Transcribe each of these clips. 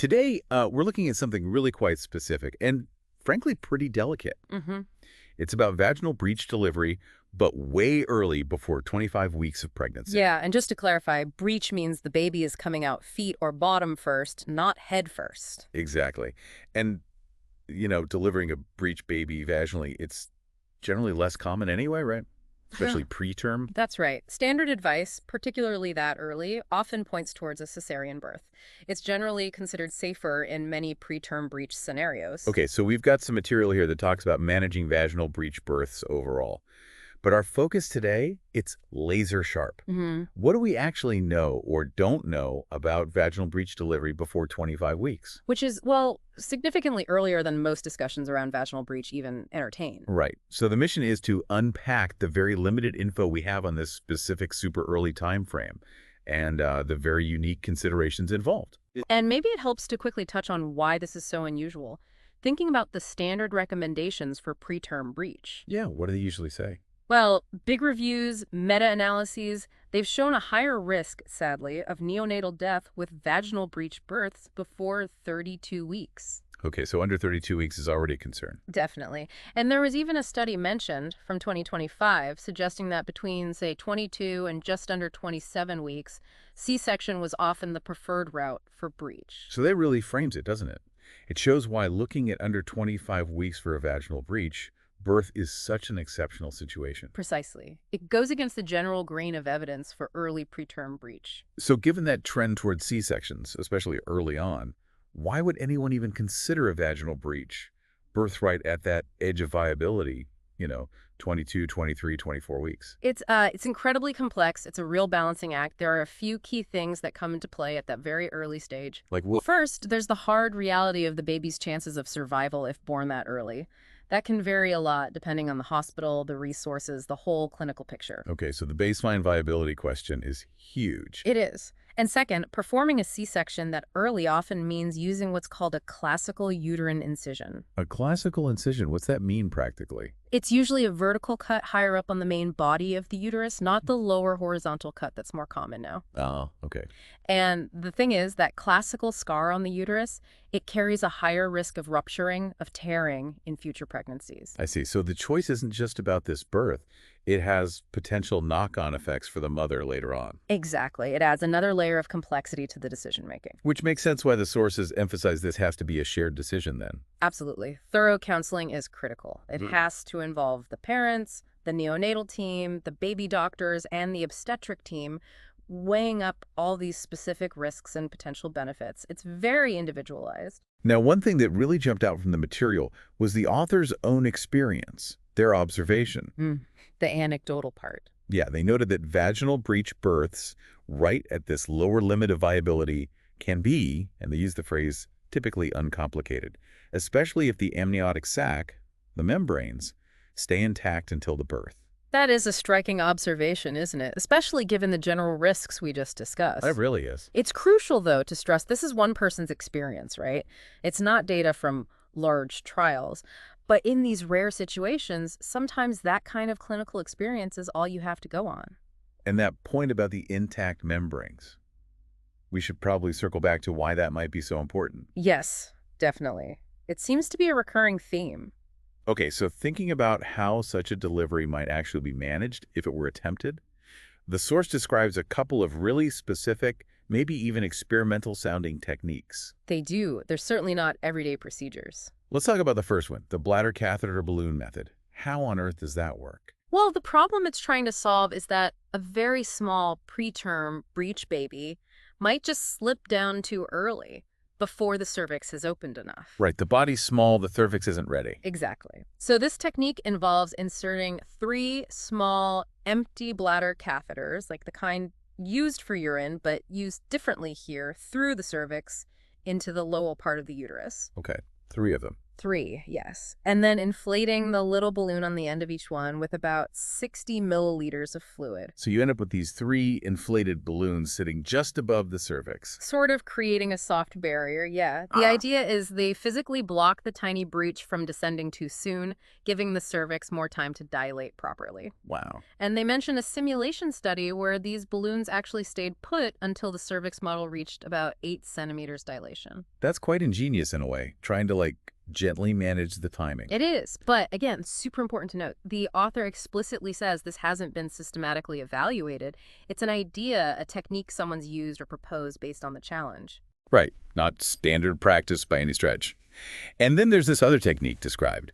Today, we're looking at something really quite specific and, frankly, pretty delicate. Mm-hmm. It's about vaginal breech delivery, but way early before 25 weeks of pregnancy. Yeah, and just to clarify, breech means the baby is coming out feet or bottom first, not head first. Exactly. And, delivering a breech baby vaginally, it's generally less common anyway, right? Especially preterm. That's right. Standard advice, particularly that early, often points towards a cesarean birth. It's generally considered safer in many preterm breech scenarios. Okay, so we've got some material here that talks about managing vaginal breech births overall. But our focus today, it's laser sharp. Hmm. What do we actually know or don't know about vaginal breech delivery before 25 weeks? Which is, well, significantly earlier than most discussions around vaginal breech even entertain. Right. So the mission is to unpack the very limited info we have on this specific super early time frame and the very unique considerations involved. And maybe it helps to quickly touch on why this is so unusual. Thinking about the standard recommendations for preterm breech. Yeah, what do they usually say? Well, big reviews, meta-analyses, they've shown a higher risk, sadly, of neonatal death with vaginal breech births before 32 weeks. Okay, so under 32 weeks is already a concern. Definitely. And there was even a study mentioned from 2025 suggesting that between, say, 22 and just under 27 weeks, C-section was often the preferred route for breech. So that really frames it, doesn't it? It shows why looking at under 25 weeks for a vaginal breech birth is such an exceptional situation. Precisely. It goes against the general grain of evidence for early preterm breech. So given that trend towards C-sections, especially early on, why would anyone even consider a vaginal breech? Birth right at that edge of viability, 22, 23, 24 weeks. It's incredibly complex. It's a real balancing act. There are a few key things that come into play at that very early stage. Like what? First, there's the hard reality of the baby's chances of survival if born that early. That can vary a lot depending on the hospital, the resources, the whole clinical picture. Okay, so the baseline viability question is huge. It is. And second, performing a C-section that early often means using what's called a classical uterine incision. A classical incision, what's that mean practically? It's usually a vertical cut higher up on the main body of the uterus, not the lower horizontal cut that's more common now. Oh, okay. And the thing is that classical scar on the uterus, it carries a higher risk of rupturing, of tearing in future pregnancies. I see. So the choice isn't just about this birth. It has potential knock-on effects for the mother later on. Exactly. It adds another layer of complexity to the decision-making. Which makes sense why the sources emphasize this has to be a shared decision then. Absolutely. Thorough counseling is critical. It has to involve the parents, the neonatal team, the baby doctors, and the obstetric team, weighing up all these specific risks and potential benefits. It's very individualized. Now, one thing that really jumped out from the material was the author's own experience, their observation. The anecdotal part. Yeah, they noted that vaginal breech births, right at this lower limit of viability, can be, and they use the phrase, typically uncomplicated, especially if the amniotic sac, the membranes, stay intact until the birth. That is a striking observation, isn't it? Especially given the general risks we just discussed. That really is. It's crucial, though, to stress this is one person's experience, right? It's not data from large trials. But in these rare situations, sometimes that kind of clinical experience is all you have to go on. And that point about the intact membranes, we should probably circle back to why that might be so important. Yes, definitely. It seems to be a recurring theme. Okay, so thinking about how such a delivery might actually be managed if it were attempted, the source describes a couple of really specific, maybe even experimental-sounding techniques. They do. They're certainly not everyday procedures. Let's talk about the first one, the bladder catheter balloon method. How on earth does that work? Well, the problem it's trying to solve is that a very small preterm breech baby might just slip down too early before the cervix has opened enough. Right, the body's small, the cervix isn't ready. Exactly. So this technique involves inserting 3 small empty bladder catheters, like the kind used for urine, but used differently here, through the cervix into the lower part of the uterus. Okay, 3 of them. 3, yes. And then inflating the little balloon on the end of each one with about 60 milliliters of fluid. So you end up with these 3 inflated balloons sitting just above the cervix. Sort of creating a soft barrier, yeah. The idea is they physically block the tiny breech from descending too soon, giving the cervix more time to dilate properly. Wow. And they mention a simulation study where these balloons actually stayed put until the cervix model reached about 8 centimeters dilation. That's quite ingenious in a way, trying to, gently manage the timing. It is, but again, super important to note, the author explicitly says this hasn't been systematically evaluated. It's an idea, a technique someone's used or proposed based on the challenge. Right. Not standard practice by any stretch. And then there's this other technique described.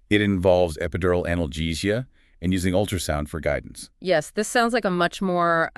It involves epidural analgesia and using ultrasound for guidance. Yes, this sounds like a much more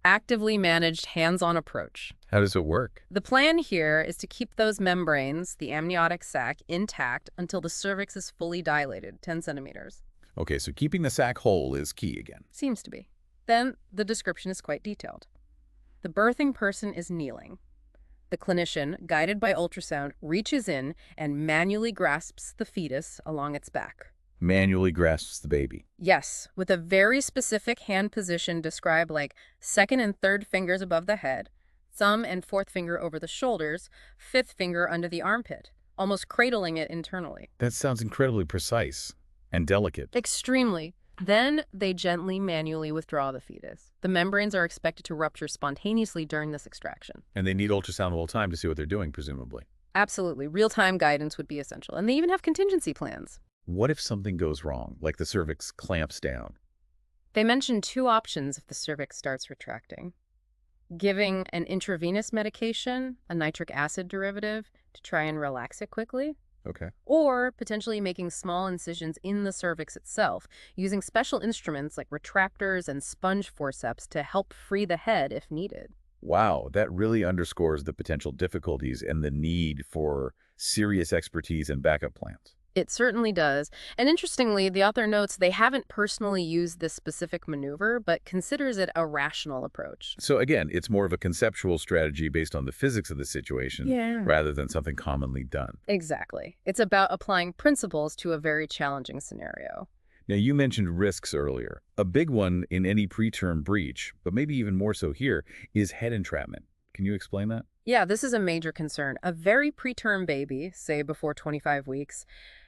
actively managed, hands-on approach. How does it work? The plan here is to keep those membranes, the amniotic sac, intact until the cervix is fully dilated, 10 centimeters. Okay, so keeping the sac whole is key again. Seems to be. Then the description is quite detailed. The birthing person is kneeling. The clinician, guided by ultrasound, reaches in and manually grasps the fetus along its back. Manually grasps the baby. Yes, with a very specific hand position described like second and third fingers above the head, thumb and fourth finger over the shoulders, fifth finger under the armpit, almost cradling it internally. That sounds incredibly precise and delicate. Extremely. Then they gently manually withdraw the fetus. The membranes are expected to rupture spontaneously during this extraction. And they need ultrasound the whole time to see what they're doing, presumably. Absolutely. Real-time guidance would be essential. And they even have contingency plans. What if something goes wrong, like the cervix clamps down? They mention 2 options if the cervix starts retracting. Giving an intravenous medication, a nitric acid derivative, to try and relax it quickly. Okay. Or potentially making small incisions in the cervix itself, using special instruments like retractors and sponge forceps to help free the head if needed. Wow, that really underscores the potential difficulties and the need for serious expertise and backup plans. It certainly does. And interestingly, the author notes they haven't personally used this specific maneuver, but considers it a rational approach. So again, it's more of a conceptual strategy based on the physics of the situation rather than something commonly done. Exactly. It's about applying principles to a very challenging scenario. Now, you mentioned risks earlier. A big one in any preterm breech, but maybe even more so here, is head entrapment. Can you explain that? Yeah, this is a major concern. A very preterm baby, say before 25 weeks,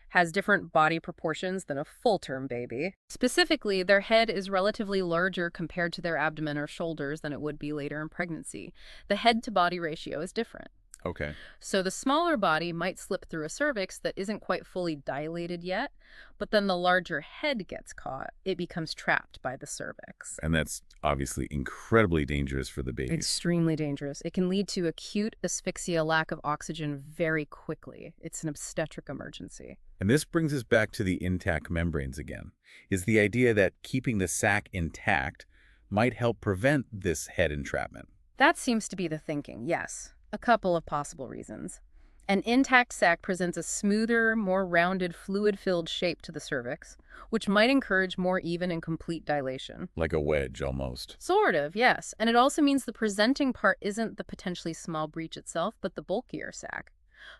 has different body proportions than a full-term baby. Specifically, their head is relatively larger compared to their abdomen or shoulders than it would be later in pregnancy. The head-to-body ratio is different. Okay. So the smaller body might slip through a cervix that isn't quite fully dilated yet, but then the larger head gets caught. It becomes trapped by the cervix. And that's obviously incredibly dangerous for the baby. Extremely dangerous. It can lead to acute asphyxia, lack of oxygen very quickly. It's an obstetric emergency. And this brings us back to the intact membranes again, is the idea that keeping the sac intact might help prevent this head entrapment. That seems to be the thinking, yes. A couple of possible reasons. An intact sac presents a smoother, more rounded, fluid-filled shape to the cervix, which might encourage more even and complete dilation. Like a wedge, almost. Sort of, yes. And it also means the presenting part isn't the potentially small breech itself, but the bulkier sac.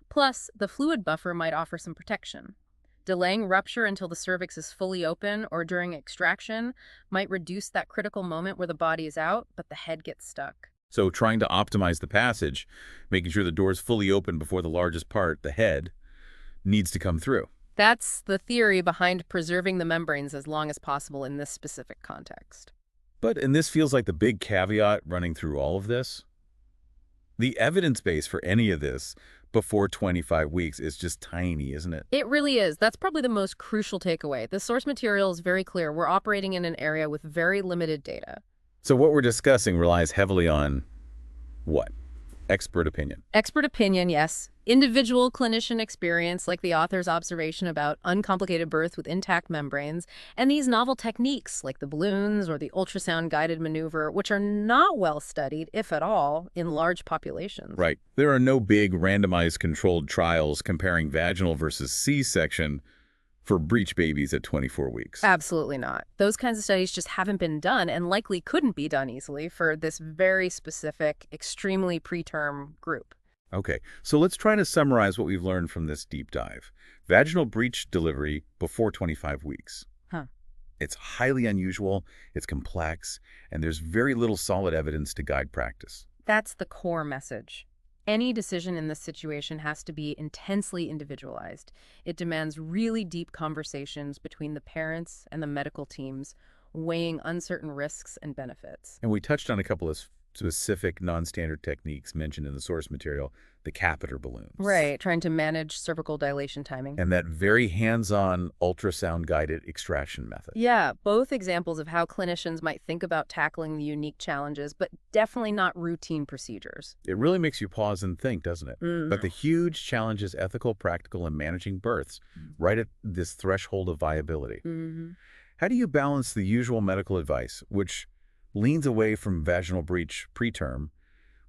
Plus, the fluid buffer might offer some protection. Delaying rupture until the cervix is fully open or during extraction might reduce that critical moment where the body is out, but the head gets stuck. So trying to optimize the passage, making sure the door is fully open before the largest part, the head, needs to come through. That's the theory behind preserving the membranes as long as possible in this specific context. And this feels like the big caveat running through all of this. The evidence base for any of this before 25 weeks is just tiny, isn't it? It really is. That's probably the most crucial takeaway. The source material is very clear. We're operating in an area with very limited data. So what we're discussing relies heavily on what? Expert opinion. Expert opinion, yes. Individual clinician experience, like the author's observation about uncomplicated birth with intact membranes, and these novel techniques, like the balloons or the ultrasound-guided maneuver, which are not well studied, if at all, in large populations. Right. There are no big randomized controlled trials comparing vaginal versus C-section for breech babies at 24 weeks. Absolutely not. Those kinds of studies just haven't been done and likely couldn't be done easily for this very specific, extremely preterm group. Okay, so let's try to summarize what we've learned from this deep dive. Vaginal breech delivery before 25 weeks. Huh. It's highly unusual, it's complex, and there's very little solid evidence to guide practice. That's the core message. Any decision in this situation has to be intensely individualized. It demands really deep conversations between the parents and the medical teams, weighing uncertain risks and benefits. And we touched on a couple of specific non-standard techniques mentioned in the source material, the catheter balloons, Right, trying to manage cervical dilation timing. and that very hands-on ultrasound-guided extraction method. Yeah, both examples of how clinicians might think about tackling the unique challenges, but definitely not routine procedures. It really makes you pause and think, doesn't it? But Mm. the huge challenge is ethical, practical, and managing births right at this threshold of viability. Mm-hmm. How do you balance the usual medical advice, which leans away from vaginal breech preterm,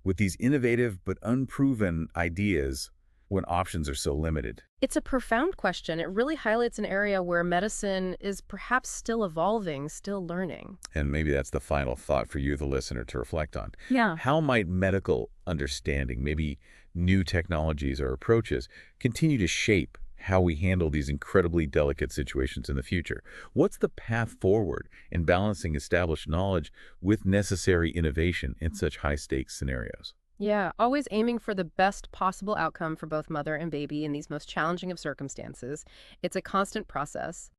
with these innovative but unproven ideas when options are so limited? It's a profound question. It really highlights an area where medicine is perhaps still evolving, still learning. And maybe that's the final thought for you, the listener, to reflect on. Yeah. How might medical understanding, maybe new technologies or approaches, continue to shape how we handle these incredibly delicate situations in the future? What's the path forward in balancing established knowledge with necessary innovation in such high-stakes scenarios? Yeah, always aiming for the best possible outcome for both mother and baby in these most challenging of circumstances. It's a constant process.